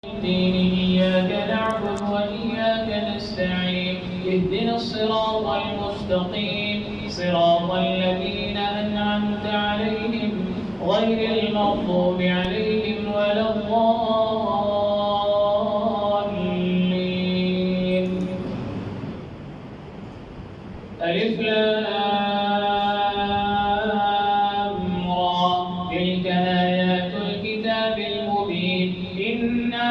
الدين إياك نعبد وإياك نستعين اهدنا الصراط المستقيم صراط الذين أنعمت عليهم غير المغضوب عليهم ولا الضالين. ألف لام را تلك آيات الكتاب المبين إنا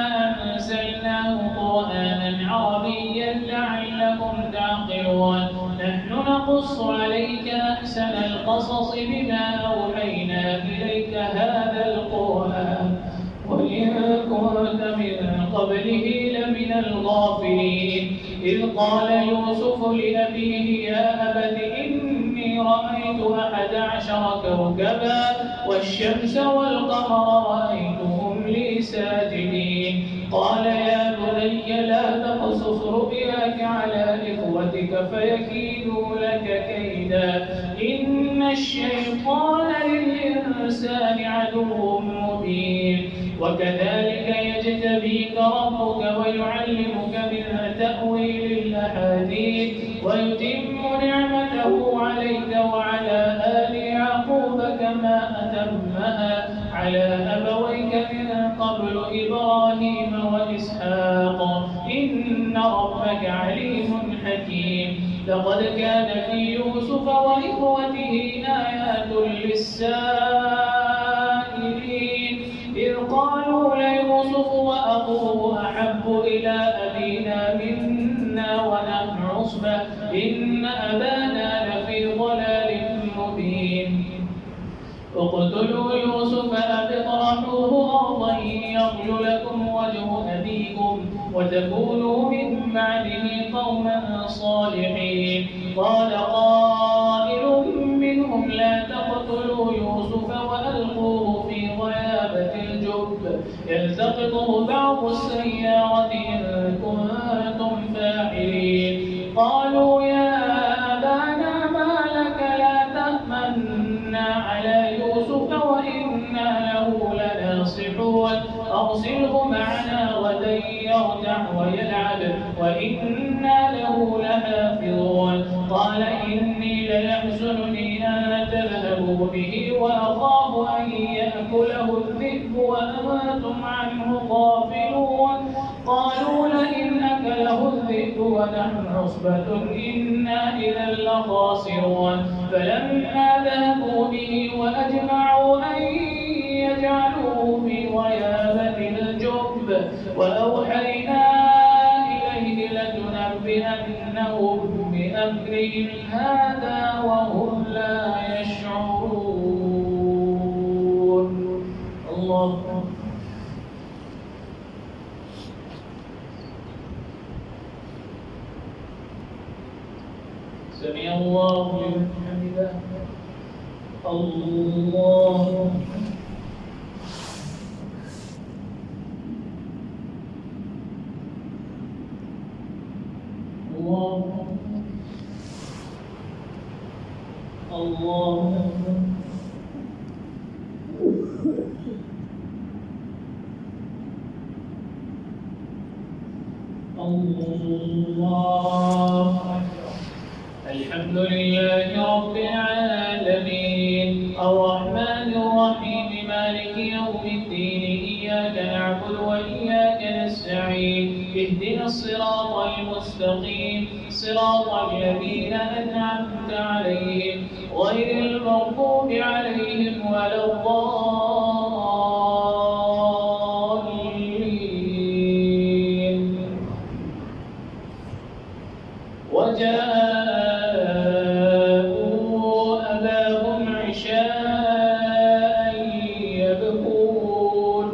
أنزلناه قرآنا عربيا لعلكم تعقلون نحن نقص عليك أحسن القصص بما أوحينا إليك هذا القرآن وإن كنت من قبله لمن الغافلين إذ قال يوسف لأبيه يا أبت إني رأيت 11 كوكبا والشمس والقمر رأيتهم لي ساجدين قال يا بني لا تقصص رؤياك على إخوتك فيكيدوا لك كيدا إن الشيطان للإنسان عدو مبين وكذلك يجتبيك ربك ويعلمك من تأويل الأحاديث ويتم نعمته عليك وعلى آل يعقوب كما أتمها على أبويك من قبل إبراهيم وإسحاق إن ربك عليم حكيم لقد كان في يوسف وإخوته آيات للسائلين إذ قالوا ليوسف وأخوه أحب إلى أبينا منا ونحن عصبة إن أبانا لفي ضلال مبين اقتلوا يوسف أو اطرحوه أرضا يخل لكم وجه أبيكم وتكونوا من بعده قوما صالحين قال قائل منهم لا تقتلوا يوسف وألقوه في غيابة الجب يلتقطه بعض السيارة إن كنتم فاعلين قالوا يا أبانا ما لك لا تأمنا على يوسف وإنا له لناصحون أرسله معنا غدا يرتع ويلعب وإنا له لحافظون قال إني ليحزنني أن تذهبوا به وأخاف أن يأكله الذئب وأنتم عنه غافلون قالوا لئن أكله الذئب ونحن عصبة إنا إذا لخاسرون فلما ذهبوا به وأجمعوا أن يجعلوه في غيابة الجب وأوحينا إليه لتنبئنهم بأمرهم هذا وهم لا يشعرون. الله سمع الله لمن حمده الله الله الله الله الحمد لله رب العالمين الرحمن الرحيم مالك يوم الدين إياك نعبد وإياك نستعين اهدنا الصراط المستقيم صراط الذين أنعمت عليهم غير المغضوب عليهم ولا الضالين وجاءوا أباهم عشاء يبكون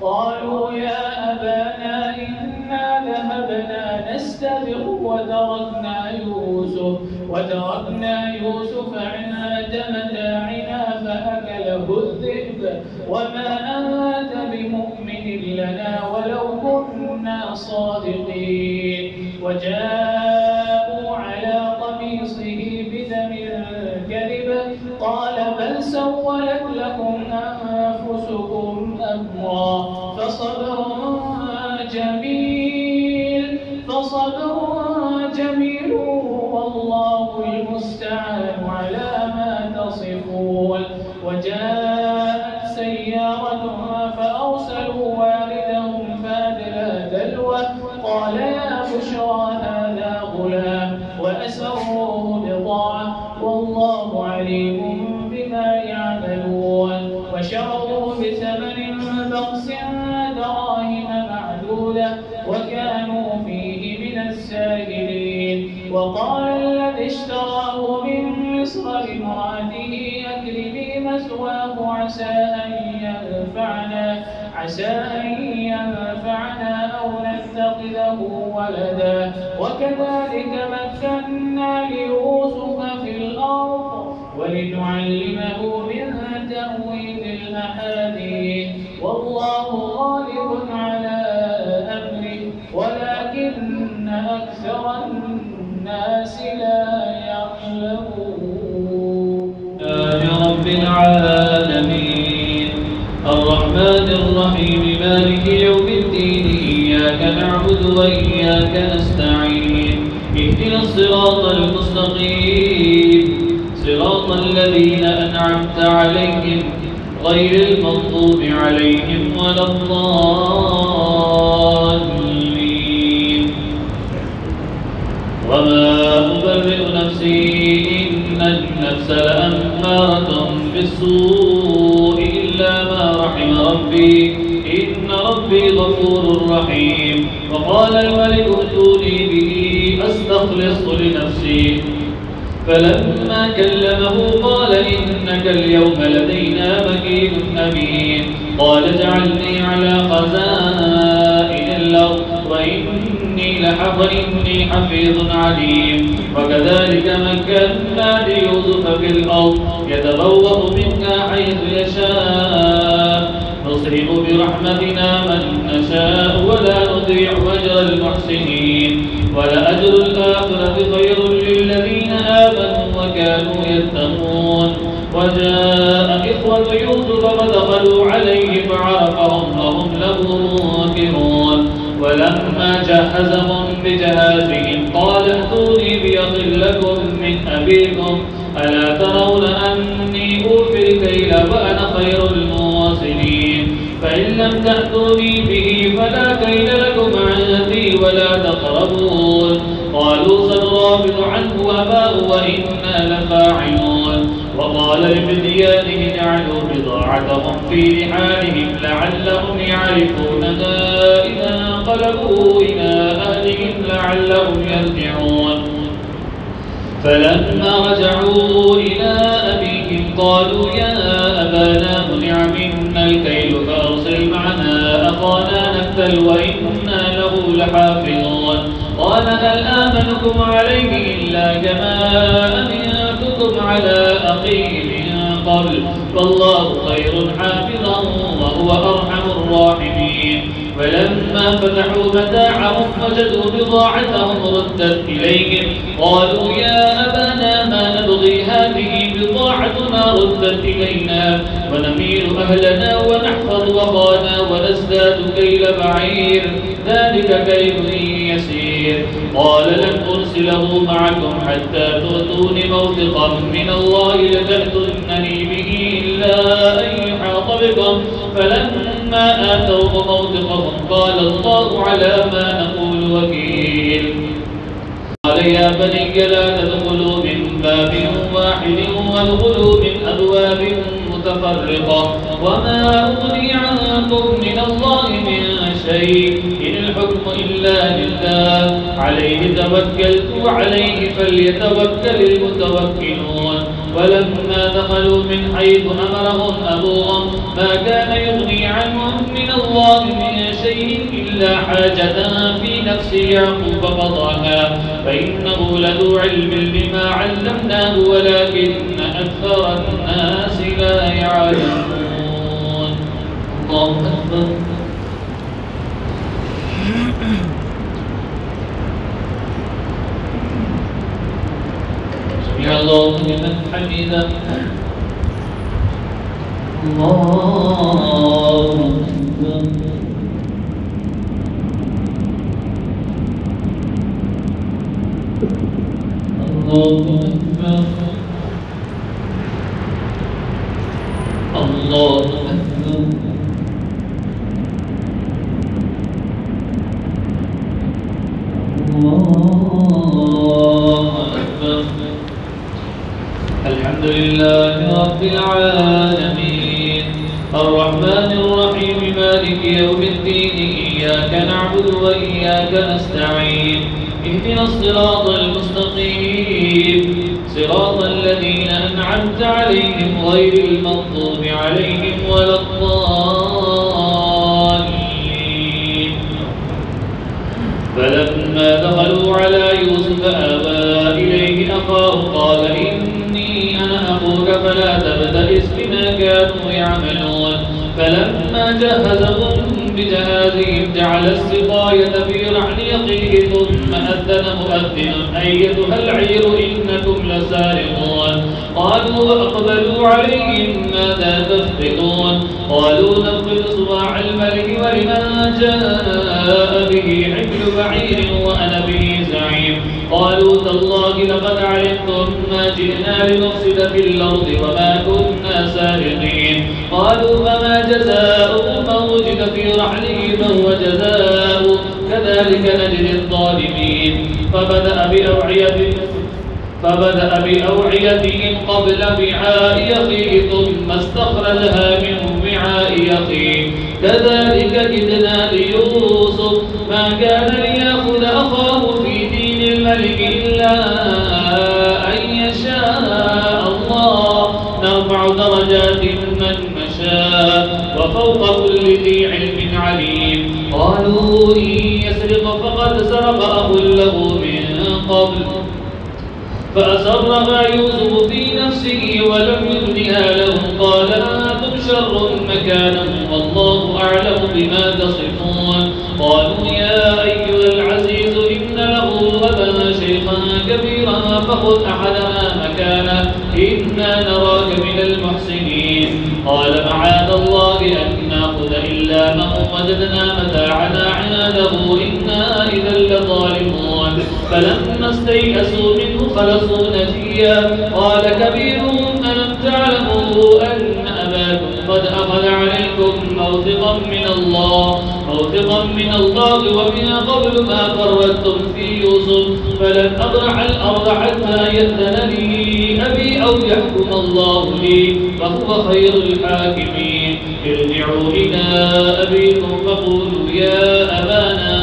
قالوا يا أبانا إنا ذهبنا نستبق وتركنا يوسف عند متاعنا فأكله الذئب وما أنت بمؤمن لنا ولو كنا صادقين وجاءوا على قميصه بدم كذب قال بل سولت لكم أنفسكم أمرا فصبر جميل فصبر جميل والله المستعان على ما تصفون. وجاءت سيارة فأرسلوا واردهم فأدلى دلوه قال يا بشرى هذا غلام وأسروه بضاعة والله عليم بما يعملون. وشروا بثمن بخس دراهم معدودة وكانوا فيه من الساهلين. وقال الذي اشتراه من مصر لامرأته أكرمي مثواه عسى أن ينفعنا أو نتخذه ولدا. وكذلك مكنا ليوسف في الأرض ولنعلمه من تأويل الأحاديث والله غالب على أمره ولكن أكثر الناس لا يعلمون. رب العالمين الرحمن الرحيم مالك يوم الدين إياك نعبد وإياك نستعين اهدنا الصراط المستقيم صراط الذين أنعمت عليهم غير المغضوب عليهم ولا الضالين. وما أبرئ نفسي إن النفس لأمارة بالسوء إلا ما رحم ربي إن ربي غفور رحيم. وقال الملك ائتوني به أستخلص لنفسي فلما كلمه قال إنك اليوم لدينا مكين أمين. قال اجعلني على خزائن الأرض وإني حفيظ عليم. وكذلك مكنا ليوسف في الأرض يتبوأ منها حيث يشاء نصيب برحمتنا من نشاء ولا نضيع أجر المحسنين. ولأجر الآخرة خير للذين آمنوا وكانوا يتقون. وجاء إخوة يوسف فدخلوا عليه فعرفهم وهم له منكرون. ولما جهزهم بجهازهم قال ائتوني بأخ لكم من أبيكم ألا ترون أني أوفي الكيل وأنا خير المواصلين. فإن لم تأتوني به فلا كيل لكم عندي ولا تقربون. قالوا سنراود عنه أباه وإنا لفاعلون. وقال لفتيانه اجعلوا بضاعتهم في رحالهم لعلهم يعرفونها إذا انقلبوا إلى أهلهم لعلهم يرجعون. فلما رجعوا إلى أبيهم قالوا يا أبانا منع منا الكيل فأرسل معنا أخانا نكتل وإنا له لحافظون. قال هل آمنكم عليه إلا كما أمنتكم على أخيه من قبل فالله خير حافظا وهو أرحم الراحمين. ولما فتحوا متاعهم وجدوا بضاعتهم ردت إليهم قالوا يا أبانا ما نبغي هذه بضاعتنا ردت إلينا ونميل أهلنا ونحفظ أخانا ونزداد كيل بعير ذلك كيل يسير. قال لن أرسله معكم حتى تؤتون موثقا من الله لتأتونني به إلا أن يحاط بكم. فلما آتوه موثقهم قال الله على ما نقول وكيل. قال يا بني لا تدخلوا من باب واحد وادخلوا من أبواب متفرقة وما أغني عنكم من الله من شيء إن الحكم إلا لله عليه توكلت وعليه فليتوكل المتوكلون. ولما دخلوا من حيث أمرهم أبوهم ما كان يغني عنهم من الله من شيء إلا حاجة في نفس يعقوب قضاها فإنه لذو علم لما علمناه ولكن أكثر الناس لا يعلمون. الله أكبر. سمع الله لمن حمده. الله أكبر. الله أكبر. الله أكبر. الحمد لله رب العالمين الرحمن الرحيم مالك يوم الدين إياك نعبد وإياك نستعين اهدنا الصراط المستقيم صراط الذين أنعمت عليهم غير المغضوب عليهم ولا الضالين. فلما دخلوا على يوسف آوى إليه أخاه قال إني أنا أخوك فلا تبتئس بما كانوا يعملون. فلما جهزهم بجهازهم جعل السقاية في رحل يقيه ثم أذن مؤذن أيتها العير إنكم لسارقون. قالوا وأقبلوا عليهم ماذا تفقدون. قالوا نفقد صواع الملك ولمن جاء به حمل بعير وأنا به زعيم. قالوا تالله لقد علمتم ما جئنا لنفسد في الأرض وما كنا سارقين. قالوا فما جزاء من وجد في رحله فهو جزاء كذلك نجزي الظالمين. فبدأ بأوعيتهم قبل وعاء يخيه ثم استخرجها من وعاء يخيه كذلك كدنا ليوسف ما كان ليأخذ أخاه في دين الملك إلا أن يشاء الله نرفع درجات من نشاء وفوق كل ذي علم عليم. قالوا إن يسرق فقد سرق أخ له من قبل فأسرها يوسف في نفسه ولم يبدها لهم قال أنتم شر مكانا والله أعلم بما تصفون. قالوا يا أيها العزيز إن له أبا شيخا كبيرا فخذ أحدنا مكانه إنا نراك من المحسنين. قال معاذ الله أن نأخذ إلا من وجدنا متاعنا عنده إنا إذا لظالمون. فلما استيئسوا منه خلصوا نجيا قال كبيرهم ألم تعلموا أن أباكم قد أخذ عليكم موثقا من الله ومن قبل ما فرطتم في يوسف فلن أبرح الأرض حتى يأذن لي أبي أو يحكم الله لي فهو خير الحاكمين. ارجعوا إلى أبيكم فقولوا يا أبانا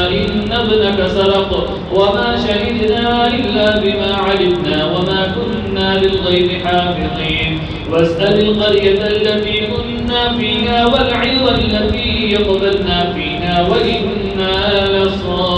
إن ابنك سرق وما شهدنا إلا بما علمنا وما كنا للغيب حافظين. واسأل القرية التي كنا فيها والعظة التي يقبلنا فيها وإنا لصادقون.